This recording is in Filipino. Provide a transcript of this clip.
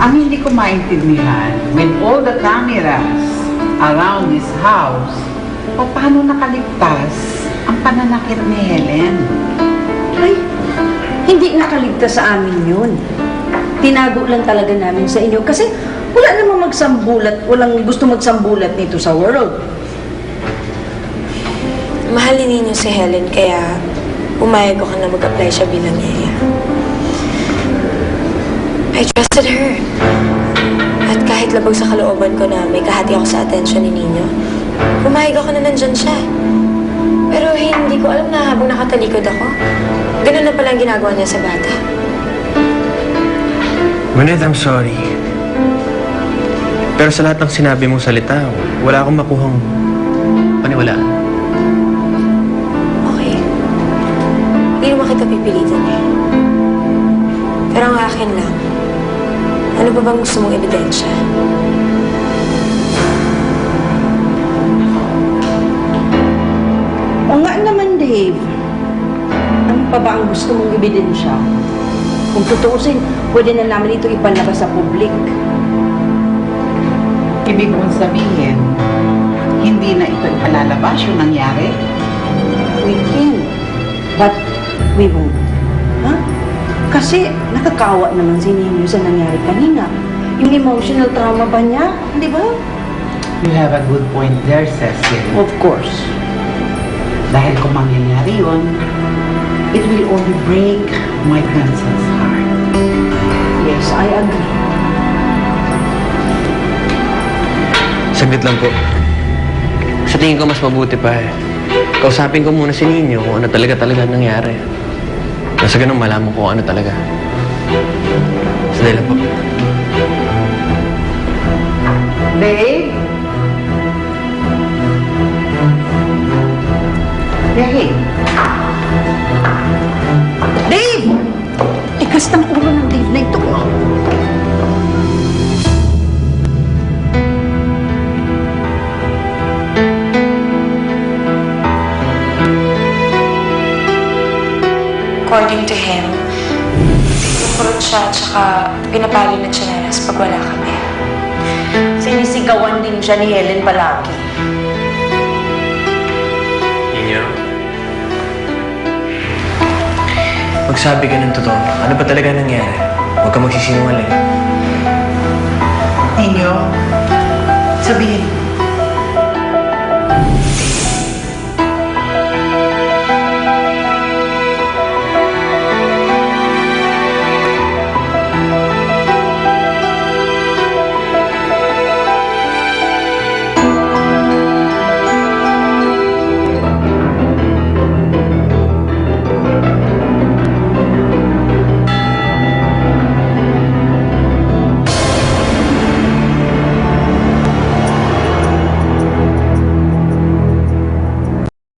Ang hindi ko maintindihan, with all the cameras around this house, paano nakaligtas ang pananakit ni Helen? Ay, hindi nakaligtas sa amin yun. Tinago lang talaga namin sa inyo kasi wala namang magsambulat, walang gusto magsambulat nito sa world. Mahalin ninyo si Helen kaya umayag ako na mag-apply siya bilang yaya. I trusted her. At kahit labag sa kalooban ko na may kahati ako sa atensyon ni Nino, umayag ako na nandyan siya. Pero hindi ko alam na habang nakatalikod ako, ganun na pala ang ginagawa niya sa bata. Manette, I'm sorry. Pero sa lahat ng sinabi mong salita, wala akong makuhang paniwalaan. Okay. Hindi naman kita pipilitin eh. Pero ang akin lang, ano ba bang gusto mong ebidensya? O nga naman, Dave. Ano pa ba ang gusto mong ebidensya? Kung tutuusin, pwede na namin ito ipalabas sa publik. Ibig kong sabihin, hindi na ito ipalalabas yung nangyari? We can, but we won't. Ha? Kasi nakakawa naman si Nino sa nangyari kanina. Yung emotional trauma ba niya? Di ba? You have a good point there, Cecil. Of course. Dahil kung mangyayari yun, it will only break my grandson's heart. Yes, I agree. Saglit lang po. Sa tingin ko mas mabuti pa eh. Kausapin ko muna si Nino kung ano talaga nangyari. Nasa ganun malaman ko kung ano talaga. Sandali lang po. Dave? Dave? Dave! Ikas ng ulo ng Dave na ito. According to him, pupurot siya at saka pinapalo ng tsinelas pag wala kami. Sinisigawan din siya ni Helen palagi. Nino? Magsabi ka ng totoo. Ano ba talaga nangyari? Huwag ka magsisinungaling. Ninyo, sabihin